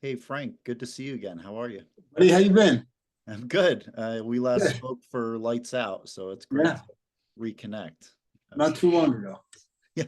Hey Frank, good to see you again. How are you? Buddy, how you been? I'm good. We last Good. spoke for Lights Out, so it's great Yeah, to reconnect. not too long ago. Yeah,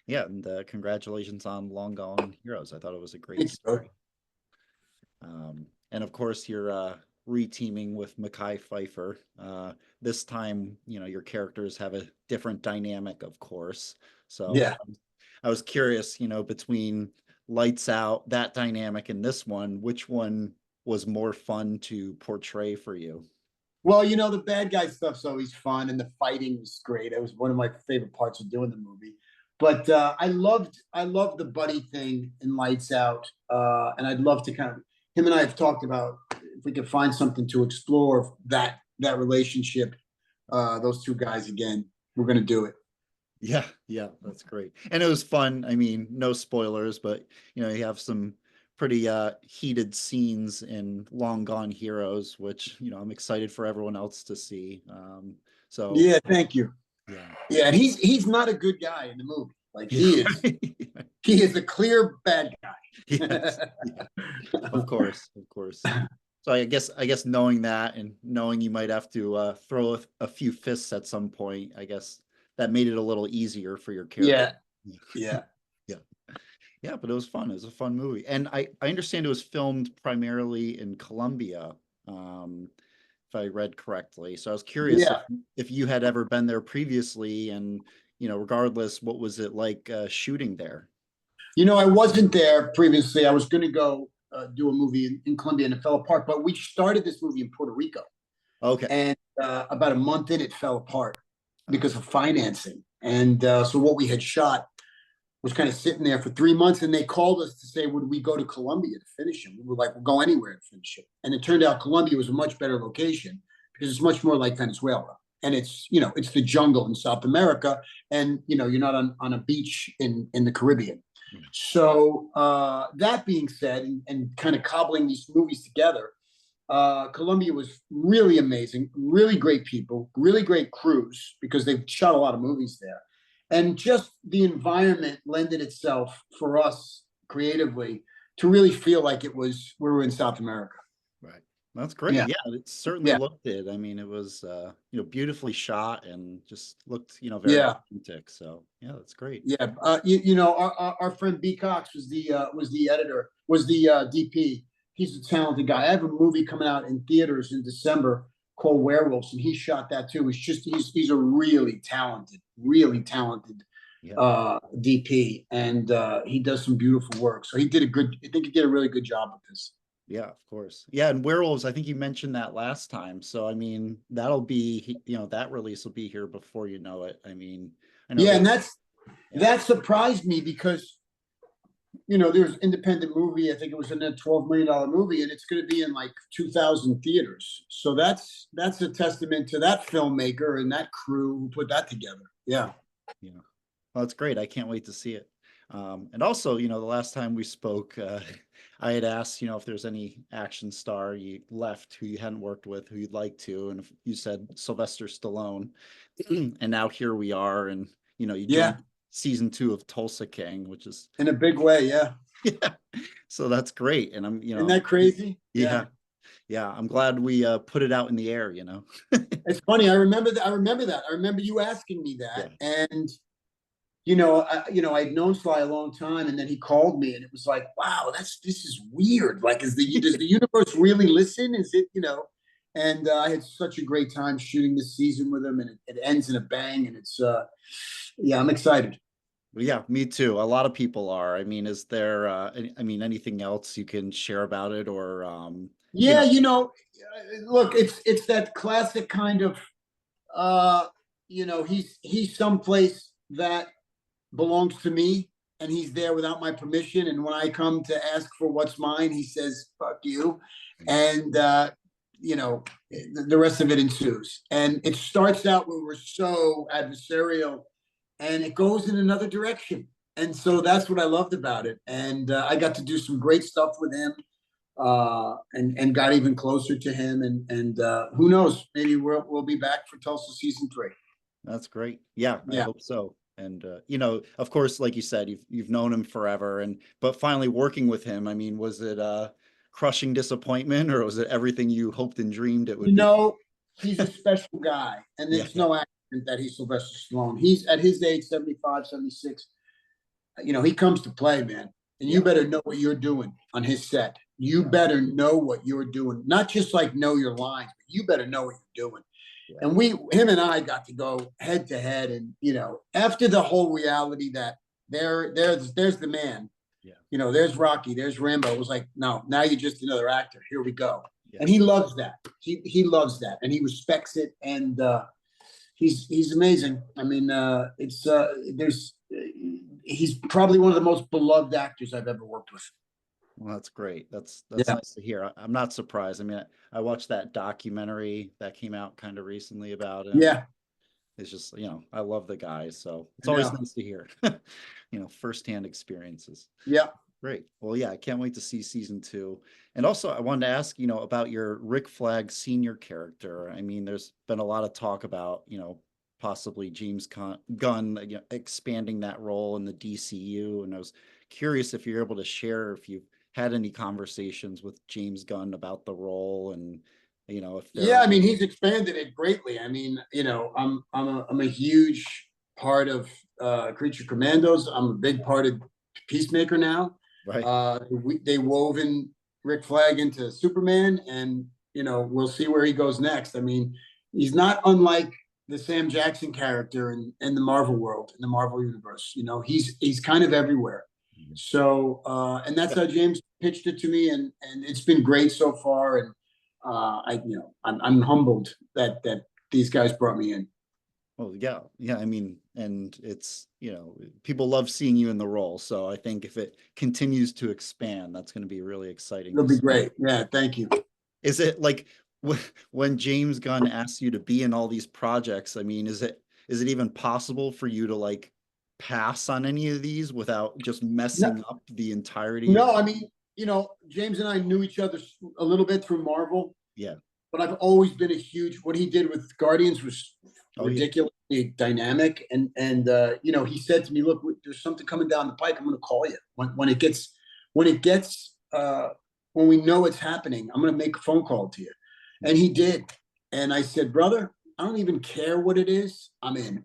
yeah, and congratulations on Long Gone Heroes. I thought it was a great Thank you, bro. story. And of course, you're reteaming with Mekhi Phifer. This time, your characters have a different dynamic, of course. So Yeah. I was curious, between Lights Out, that dynamic, and this one, which one was more fun to portray for you? Well, the bad guy stuff's always fun, and the fighting was great. It was one of my favorite parts of doing the movie. But I loved the buddy thing in Lights Out, and I'd love to kind of him and I have talked about if we could find something to explore that relationship, those two guys again. We're gonna do it. Yeah, yeah, that's great. And it was fun. I mean, no spoilers, but you have some pretty heated scenes in Long Gone Heroes, which, I'm excited for everyone else to see. So Yeah, thank you. yeah. Yeah, and he's not a good guy in the movie. Like Yeah. he is a clear bad Yes. guy. Yeah. Of course, of course. So I guess knowing that and knowing you might have to throw a few fists at some point, I guess that made it a little easier for your character. Yeah, yeah. Yeah. Yeah, but it was fun. It was a fun movie. And I understand it was filmed primarily in Colombia, if I read correctly. So I was curious Yeah. if you had ever been there previously and, regardless, what was it like shooting there? I wasn't there previously. I was going to go do a movie in Colombia and it fell apart. But we started this movie in Puerto Rico. Okay. And about a month in, it fell apart Oh, because of financing. And so what we had shot was kind of sitting there for 3 months. And they called us to say, would we go to Colombia to finish it? We were like, we'll go anywhere to finish it. And it turned out Colombia was a much better location because it's much more like Venezuela. And it's the jungle in South America. And, you're not on a beach in the Caribbean. So that being said, and kind of cobbling these movies together, Colombia was really amazing, really great people, really great crews because they've shot a lot of movies there. And just the environment lended itself for us creatively to really feel like we were in South America. right. That's great. Yeah, Yeah, it certainly yeah, looked it. I mean, it was beautifully shot and just looked, very yeah, authentic. So yeah, that's great. yeah. Our friend B Cox was the editor, was the DP. He's a talented guy. I have a movie coming out in theaters in December called Werewolves, and he shot that too. He's a really talented Yeah. DP, and he does some beautiful work. So he did a good. I think he did a really good job with this. Yeah, of course. Yeah, and Werewolves, I think you mentioned that last time. So I mean, that'll be, that release will be here before you know it. I mean, I know Yeah, they, and yeah. that surprised me because there's independent movie. I think it was in a $12 million movie, and it's going to be in like 2,000 theaters. So that's a testament to that filmmaker and that crew who put that together. Yeah. Yeah. Well, that's great. I can't wait to see it. And also, the last time we spoke, I had asked, if there's any action star you left who you hadn't worked with, who you'd like to, and if you said Sylvester Stallone. And now here we are, and you Yeah. joined season 2 of Tulsa King, which is In a big way. Yeah. yeah. So that's great. And I'm, Isn't that crazy? yeah, Yeah. yeah. I'm glad we put it out in the air. It's funny. I remember that. I remember that. I remember you asking me Yeah. that. And I'd known Sly a long time, and then he called me, and it was like, wow, this is weird. Like, does the universe really listen? Is it? And I had such a great time shooting this season with him, and it ends in a bang, and it's yeah, I'm excited. Well, yeah, me too. A lot of people are. I mean, is there anything else you can share about it or you Yeah, know, look, it's that classic kind of he's someplace that belongs to me, and he's there without my permission, and when I come to ask for what's mine, he says fuck you. And the rest of it ensues, and it starts out where we're so adversarial, and it goes in another direction. And so that's what I loved about it, and I got to do some great stuff with him, and got even closer to him, and who knows, maybe we'll be back for Tulsa season 3. that's great. Yeah, I Yeah. hope so. And you know, of course, like you said, you've known him forever, and but finally working with him, I mean, was it a crushing disappointment, or was it everything you hoped and dreamed it would You be? know, he's a special guy, and Yeah, it's no accident that he's Sylvester Stallone. He's at his age, 75, 76. You know, he comes to play, man. And you yeah, better know what you're doing on his set. You better know what you're doing. Not just like know your lines, but you better know what you're doing. yeah, And him and I got to go head to head. And, you know, after the whole reality that there's the man, yeah, you know, there's Rocky, there's Rambo. It was like, no, now you're just another actor. Here we go. yeah. And he loves that. He loves that, and he respects it. And he's amazing. I mean, it's there's he's probably one of the most beloved actors I've ever worked with. Well, that's great. That's Yeah, nice to hear. I'm not surprised. I mean, I watched that documentary that came out kind of recently about him. yeah, It's just, you know, I love the guy, so it's I always know. nice to hear, you know, firsthand experiences. Yeah, Great. Well, yeah, I can't wait to see season two. And also, I wanted to ask, you know, about your Rick Flag senior character. I mean, there's been a lot of talk about, you know, possibly Gunn, you know, expanding that role in the DCU. And I was curious if you're able to share if you've had any conversations with James Gunn about the role and, you know, if there yeah. are. I mean, he's expanded it greatly. I mean, you know, I'm a huge part of Creature Commandos. I'm a big part of Peacemaker now. Right. They woven Rick Flag into Superman, and you know, we'll see where he goes next. I mean, he's not unlike the Sam Jackson character in the Marvel world, in the Marvel universe. You know, he's kind of everywhere. Mhm. So, and that's Yeah. how James pitched it to me, and it's been great so far. And I'm humbled that these guys brought me in. Well, yeah, yeah. I mean, and it's, you know, people love seeing you in the role. So I think if it continues to expand, that's going to be really exciting It'll to be see. great. Yeah, thank you. Is it like when James Gunn asks you to be in all these projects? I mean, is it even possible for you to like pass on any of these without just No, messing up the entirety of? no, I mean, you know, James and I knew each other a little bit through Marvel, Yeah. but I've always been a huge. What he did with Guardians was Oh yeah. ridiculously dynamic, and you know, he said to me, "Look, there's something coming down the pike. I'm going to call you when it gets when we know it's happening. I'm going to make a phone call to you," and he did. And I said, "Brother, I don't even care what it is. I'm in."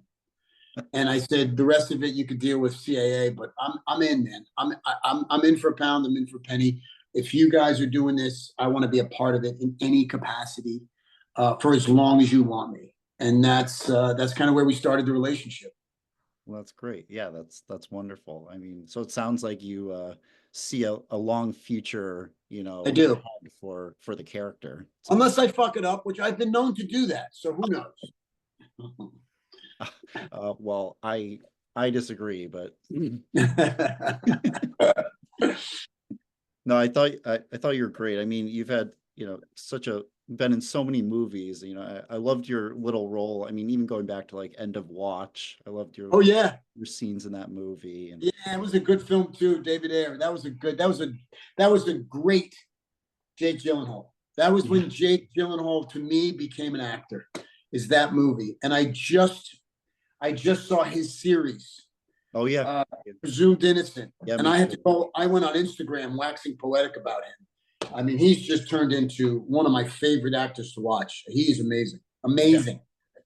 And I said, the rest of it you could deal with CAA, but I'm in, man. I'm in for a pound. I'm in for a penny. If you guys are doing this, I want to be a part of it in any capacity for as long as you want me. And that's kind of where we started the relationship. Well, that's great. Yeah, that's wonderful. I mean, so it sounds like you see a long future, you I know, do, ahead for the character. So, unless I fuck it up, which I've been known to do that. So who knows? well, I disagree, but no, I thought you were great. I mean, you've had, you know, such a been in so many movies. You know, I loved your little role. I mean, even going back to like End of Watch, I loved Oh yeah, your scenes in that movie. And yeah, it was a good film too. David Ayer. That was a great Jake Gyllenhaal. That was yeah, when Jake Gyllenhaal to me became an actor. Is that movie? And I just saw his series, oh yeah, uh, Presumed Innocent, yeah, and me I had to too. go. I went on Instagram waxing poetic about him. I mean, he's just turned into one of my favorite actors to watch. He is amazing, Yeah, amazing.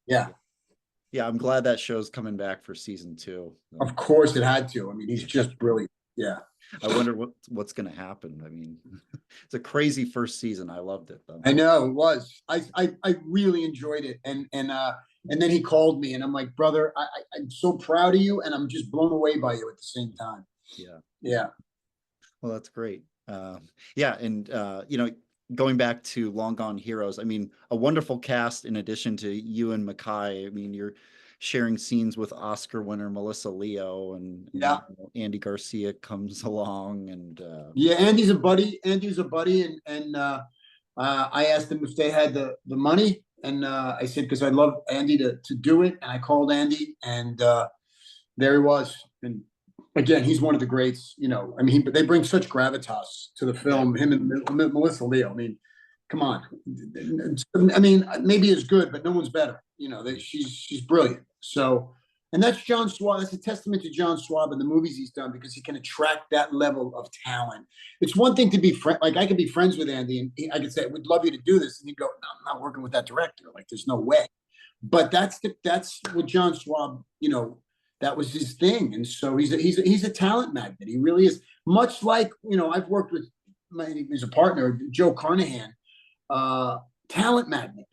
Yeah, yeah, yeah. I'm glad that show's coming back for season two. of course it had to. I mean, he's Yeah, just brilliant. Yeah. I wonder what's going to happen. I mean, it's a crazy first season. I loved it though. I know it was. I really enjoyed it, and then he called me, and I'm like, brother, I'm so proud of you, and I'm just blown away by you at the same time. Yeah. Yeah, Well, that's great. Yeah, and you know, going back to Long Gone Heroes, I mean, a wonderful cast in addition to you and Mackay. I mean, you're sharing scenes with Oscar winner Melissa Leo, and yeah, you know, Andy Garcia comes along, and yeah. Andy's a buddy. Andy's a buddy, and I asked him if they had the money, and I said because I'd love Andy to do it, and I called Andy, and there he was. And again, he's one of the greats. You know, I mean, they bring such gravitas to the yeah, film. Him and Melissa Leo. I mean, come on. I mean, maybe it's good, but no one's better. You know, she's brilliant. So And that's John Swab. That's a testament to John Swab and the movies he's done, because he can attract that level of talent. It's one thing to be like I could be friends with Andy, and I could say, "We'd love you to do this," and he'd go, "No, I'm not working with that director. Like, there's no way." But that's what John Swab, that was his thing, and so he's a talent magnet. He really is. Much like, I've worked with he's a partner, Joe Carnahan, a talent magnet,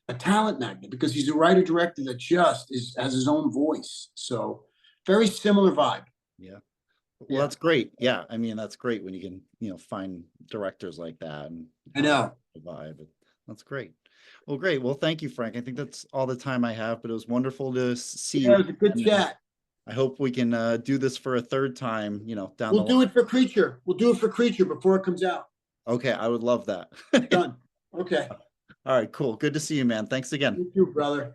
because he's a writer director that just has his own voice. So very similar vibe. Yeah. Well, that's great. Yeah. I mean, that's great when you can, find directors like that and I know. the vibe. That's great. Well, great. Well, thank you, Frank. I think that's all the time I have, but it was wonderful to see you. It was a good chat. I hope we can do this for a third time, down We'll the do line. it for Creature. We'll do it for Creature before it comes out. Okay. I would love that. Done. Okay. All right, cool. Good to see you, man. Thanks again. You too, brother.